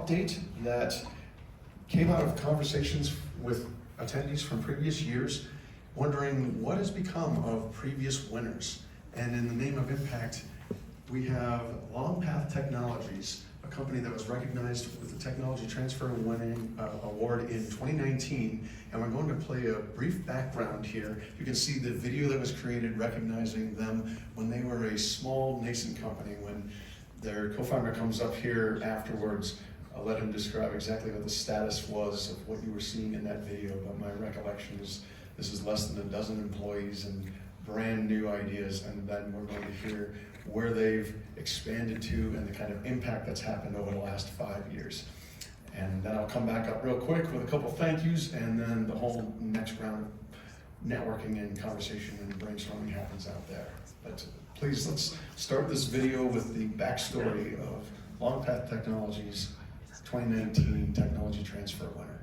update that came out of conversations with attendees from previous years, wondering what has become of previous winners. And in the name of impact, we have LongPath Technologies, a company that was recognized with the Technology Transfer Winning Award in 2019. And we're going to play a brief background here. You can see the video that was created recognizing them when they were a small nascent company. When their co-founder comes up here afterwards, I'll let him describe exactly what the status was of what you were seeing in that video, but my recollection is this is less than a dozen employees and brand new ideas, and then we're going to hear where they've expanded to and the kind of impact that's happened over the last 5 years. And then I'll come back up real quick with a couple thank yous, and then the whole next round of networking and conversation and brainstorming happens out there. But please, let's start this video with the backstory of LongPath Technologies 2019 Technology Transfer winner.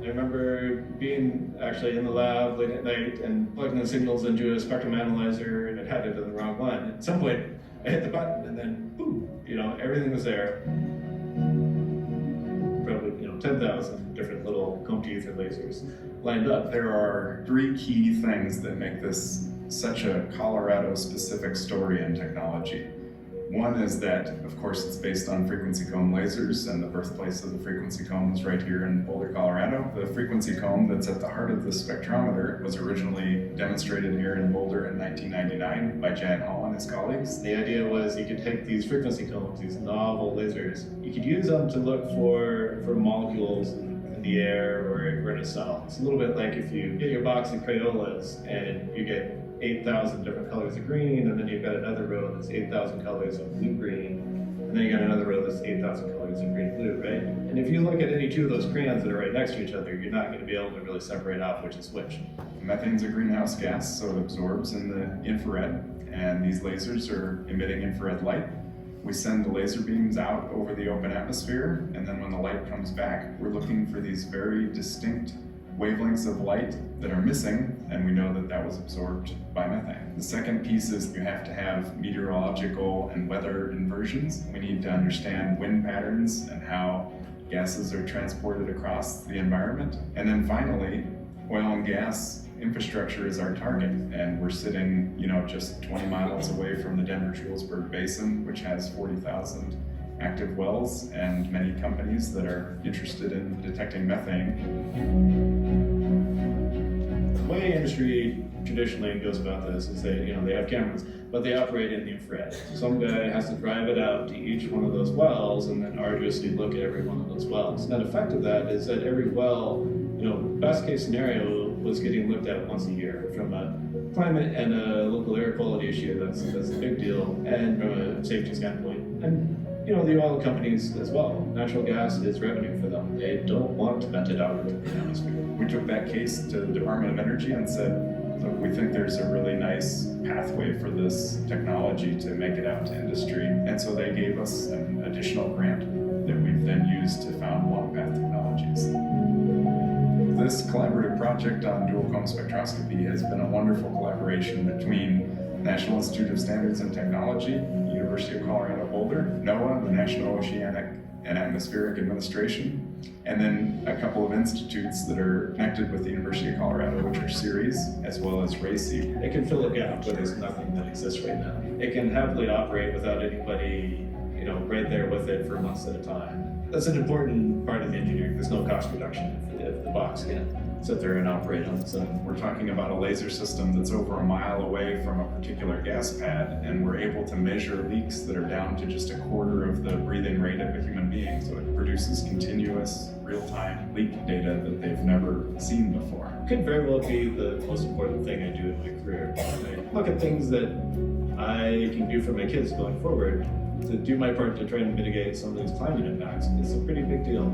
I remember being actually in the lab late at night and plugging the signals into a spectrum analyzer, and it had it in the wrong one. At some point, I hit the button and then boom, everything was there. Probably 10,000 different little comb teeth or lasers lined up. There are 3 key things that make this such a Colorado-specific story in technology. One is that, of course, it's based on frequency comb lasers, and the birthplace of the frequency comb is right here in Boulder, Colorado. The frequency comb that's at the heart of the spectrometer was originally demonstrated here in Boulder in 1999 by Jan Hall and his colleagues. The idea was you could take these frequency combs, these novel lasers, you could use them to look for molecules in the air or in a cell. It's a little bit like if you get your box of Crayolas and you get 8,000 different colors of green, and then you've got another row that's 8,000 colors of blue-green, and then you got another row that's 8,000 colors of green-blue, right? And if you look at any two of those crayons that are right next to each other, you're not going to be able to really separate out which is which. Methane's a greenhouse gas, so it absorbs in the infrared, and these lasers are emitting infrared light. We send the laser beams out over the open atmosphere, and then when the light comes back, we're looking for these very distinct wavelengths of light that are missing, and we know that that was absorbed by methane. The second piece is you have to have meteorological and weather inversions. We need to understand wind patterns and how gases are transported across the environment. And then finally, oil and gas infrastructure is our target, and we're sitting, just 20 miles away from the Denver-Julesburg Basin, which has 40,000 active wells and many companies that are interested in detecting methane. The way industry traditionally goes about this is they have cameras, but they operate in the infrared. Some guy has to drive it out to each one of those wells and then arduously look at every one of those wells. Net effect of that is that every well, best case scenario was getting looked at once a year. From a climate and a local air quality issue, that's a big deal, and from a safety standpoint. And the oil companies as well. Natural gas is revenue for them. They don't want to vent it out into the atmosphere. We took that case to the Department of Energy and said, look, we think there's a really nice pathway for this technology to make it out to industry. And so they gave us an additional grant that we've then used to found LongPath Technologies. This collaborative project on dual comb spectroscopy has been a wonderful collaboration between National Institute of Standards and Technology, University of Colorado Boulder, NOAA, the National Oceanic and Atmospheric Administration, and then a couple of institutes that are connected with the University of Colorado, which are CERES, as well as RACI. It can fill a gap where there's nothing that exists right now. It can happily operate without anybody, right there with it for months at a time. That's an important part of the engineering. There's no cost reduction if the box can't sit there and operate on its own. We're talking about a laser system that's over a mile away from a particular gas pad, and we're able to measure leaks that are down to just a quarter of the breathing rate of a human being. So it produces continuous, real-time leak data that they've never seen before. It could very well be the most important thing I do in my career. I look at things that I can do for my kids going forward. To do my part to try and mitigate some of these climate impacts is a pretty big deal.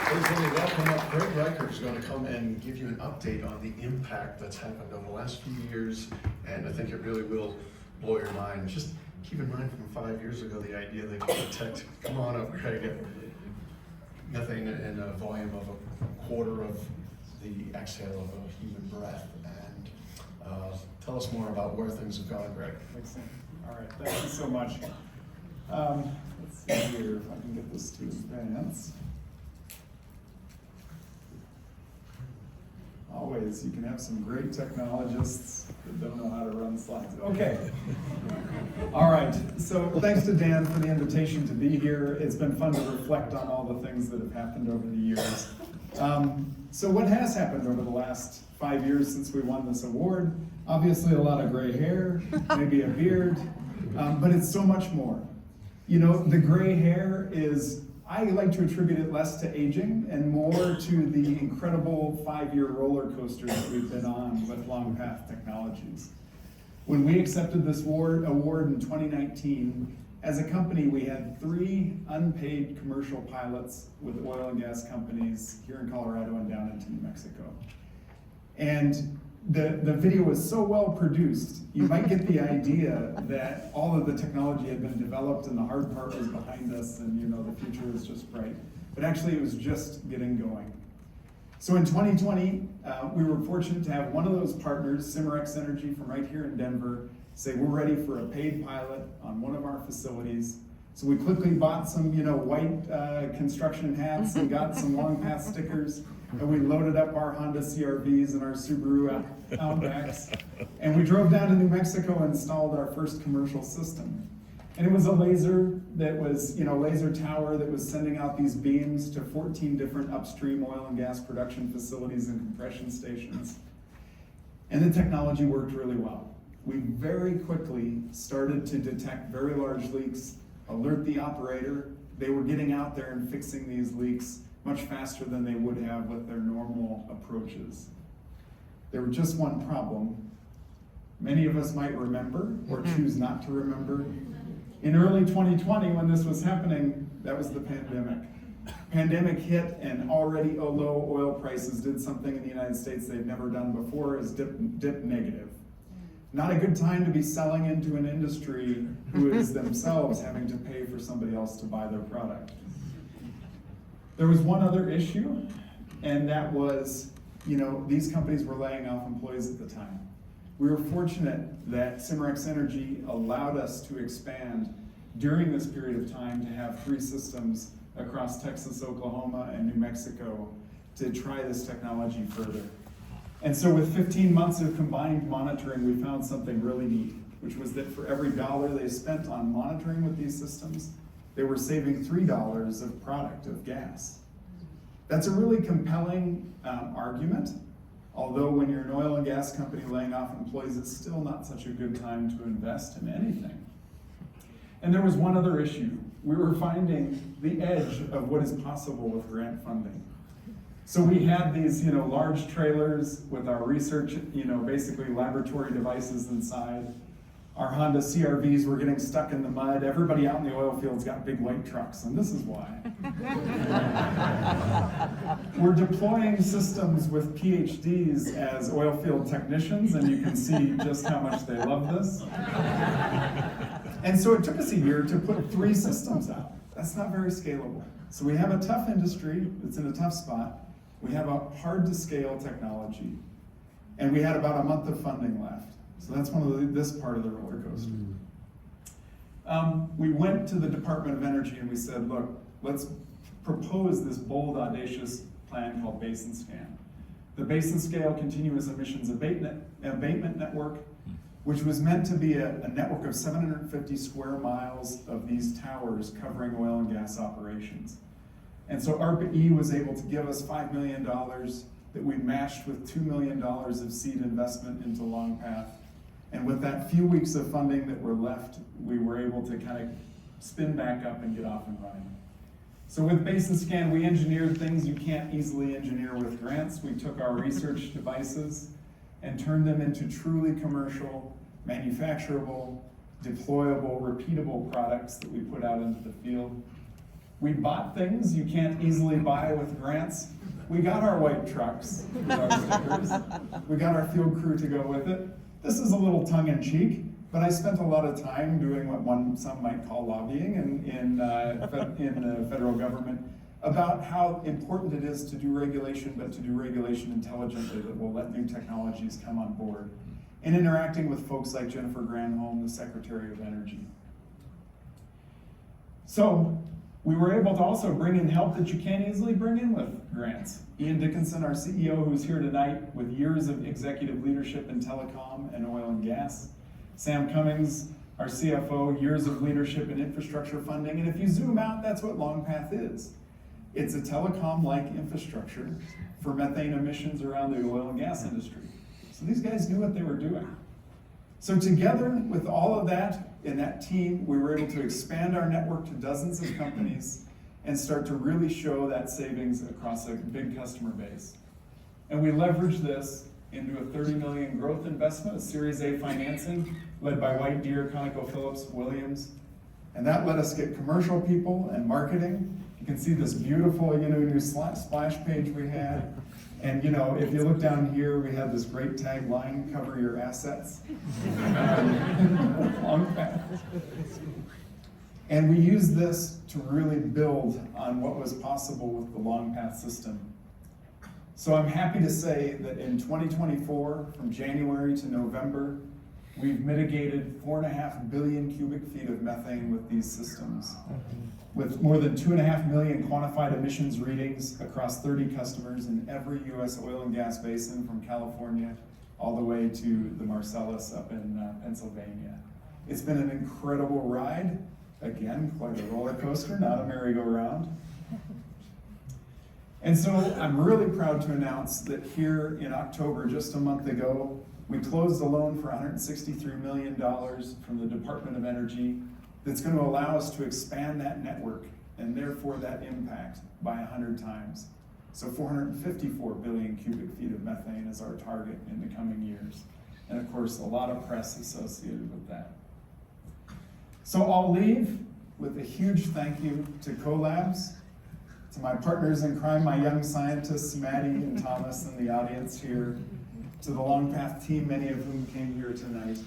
Please welcome up Rieker, who's going to come and give you an update on the impact that's happened over the last few years, and I think it really will blow your mind. Just keep in mind from 5 years ago, the idea that you could detect, come on up, Greg, methane in a volume of a quarter of the exhale of a human breath. And tell us more about where things have gone, Greg. Excellent. All right, thank you so much. Let's see here if I can get this to advance. Always, you can have some great technologists that don't know how to run slides. Okay. All right, so thanks to Dan for the invitation to be here. It's been fun to reflect on all the things that have happened over the years. So what has happened over the last 5 years since we won this award? Obviously a lot of gray hair, maybe a beard, but it's so much more. You know, the gray hair is, I like to attribute it less to aging and more to the incredible 5-year roller coaster that we've been on with LongPath Technologies. When we accepted this award in 2019, as a company, we had 3 unpaid commercial pilots with oil and gas companies here in Colorado and down into New Mexico. And the video was so well produced, you might get the idea that all of the technology had been developed and the hard part was behind us and the future was just bright. But actually it was just getting going. So in 2020, we were fortunate to have one of those partners, Cimarex Energy from right here in Denver, say we're ready for a paid pilot on one of our facilities. So we quickly bought some white construction hats and got some LongPath stickers. And we loaded up our Honda CR-Vs and our Subaru Outbacks, and we drove down to New Mexico and installed our first commercial system. And it was a laser that was, laser tower that was sending out these beams to 14 different upstream oil and gas production facilities and compression stations. And the technology worked really well. We very quickly started to detect very large leaks, alert the operator. They were getting out there and fixing these leaks much faster than they would have with their normal approaches. There was just one problem. Many of us might remember or choose not to remember. In early 2020, when this was happening, that was the pandemic. Pandemic hit, and already low oil prices did something in the United States they've never done before, is dip negative. Not a good time to be selling into an industry who is themselves having to pay for somebody else to buy their product. There was one other issue, and that was, these companies were laying off employees at the time. We were fortunate that Cimarex Energy allowed us to expand during this period of time to have 3 systems across Texas, Oklahoma, and New Mexico to try this technology further. And so with 15 months of combined monitoring, we found something really neat, which was that for every $1 they spent on monitoring with these systems, they were saving $3 of product, of gas. That's a really compelling argument, although when you're an oil and gas company laying off employees, it's still not such a good time to invest in anything. And there was one other issue. We were finding the edge of what is possible with grant funding. So we had these, large trailers with our research, basically laboratory devices inside. Our Honda CR-Vs were getting stuck in the mud. Everybody out in the oil fields got big white trucks, and this is why. We're deploying systems with PhDs as oil field technicians, and you can see just how much they love this. And so it took us a year to put 3 systems out. That's not very scalable. So we have a tough industry that's in a tough spot. We have a hard-to-scale technology, and we had about a month of funding left. So that's this part of the roller coaster. We went to the Department of Energy and we said, look, let's propose this bold, audacious plan called Basin Scan. The Basin Scale Continuous Emissions Abatement Network, which was meant to be a network of 750 square miles of these towers covering oil and gas operations. And so ARPA-E was able to give us $5 million that we matched with $2 million of seed investment into LongPath. And with that few weeks of funding that were left, we were able to kind of spin back up and get off and running. So with Basin Scan, we engineered things you can't easily engineer with grants. We took our research devices and turned them into truly commercial, manufacturable, deployable, repeatable products that we put out into the field. We bought things you can't easily buy with grants. We got our white trucks with our stickers. We got our field crew to go with it. This is a little tongue-in-cheek, but I spent a lot of time doing what some might call lobbying in the federal government about how important it is to do regulation, but to do regulation intelligently that will let new technologies come on board, and interacting with folks like Jennifer Granholm, the Secretary of Energy. So we were able to also bring in help that you can't easily bring in with grants. Ian Dickinson, our CEO, who's here tonight with years of executive leadership in telecom and oil and gas. Sam Cummings, our CFO, years of leadership in infrastructure funding. And if you zoom out, that's what LongPath is. It's a telecom-like infrastructure for methane emissions around the oil and gas industry. So these guys knew what they were doing. So together with all of that in that team, we were able to expand our network to dozens of companies and start to really show that savings across a big customer base. And we leveraged this into a $30 million growth investment, a Series A financing led by White Deer, ConocoPhillips, Williams. And that let us get commercial people and marketing. You can see this beautiful, new splash page we had. And if you look down here, we have this great tagline, cover your assets. LongPath. And we used this to really build on what was possible with the LongPath system. So I'm happy to say that in 2024, from January to November, we've mitigated 4.5 billion cubic feet of methane with these systems, with more than 2.5 million quantified emissions readings across 30 customers in every U.S. oil and gas basin from California all the way to the Marcellus up in Pennsylvania. It's been an incredible ride. Again, quite a roller coaster, not a merry-go-round. And so I'm really proud to announce that here in October, just a month ago, we closed a loan for $163 million from the Department of Energy that's going to allow us to expand that network and therefore that impact by 100 times. So 454 billion cubic feet of methane is our target in the coming years. And of course, a lot of press associated with that. So I'll leave with a huge thank you to CoLabs, to my partners in crime, my young scientists, Maddie and Thomas in the audience here, to the LongPath team, many of whom came here tonight.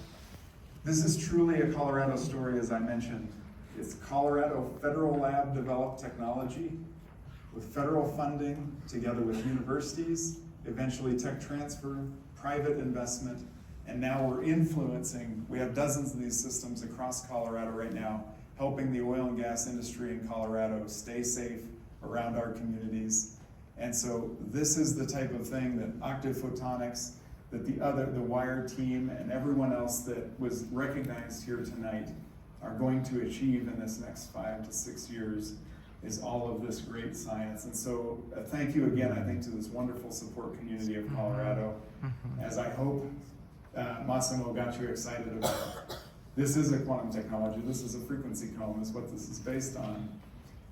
This is truly a Colorado story, as I mentioned. It's Colorado Federal Lab developed technology with federal funding together with universities, eventually tech transfer, private investment, and now we're influencing. We have dozens of these systems across Colorado right now, helping the oil and gas industry in Colorado stay safe around our communities. And so this is the type of thing that Octave Photonics, that the Wire team and everyone else that was recognized here tonight are going to achieve in this next 5 to 6 years, is all of this great science. And so thank you again, I think, to this wonderful support community of Colorado, as I hope Massimo got you excited about. This is a quantum technology, this is a frequency cone, is what this is based on.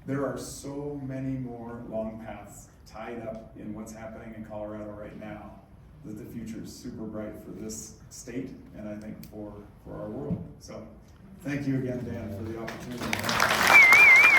There are so many more LongPaths tied up in what's happening in Colorado right now that the future is super bright for this state and I think for our world. So thank you again, Dan, for the opportunity.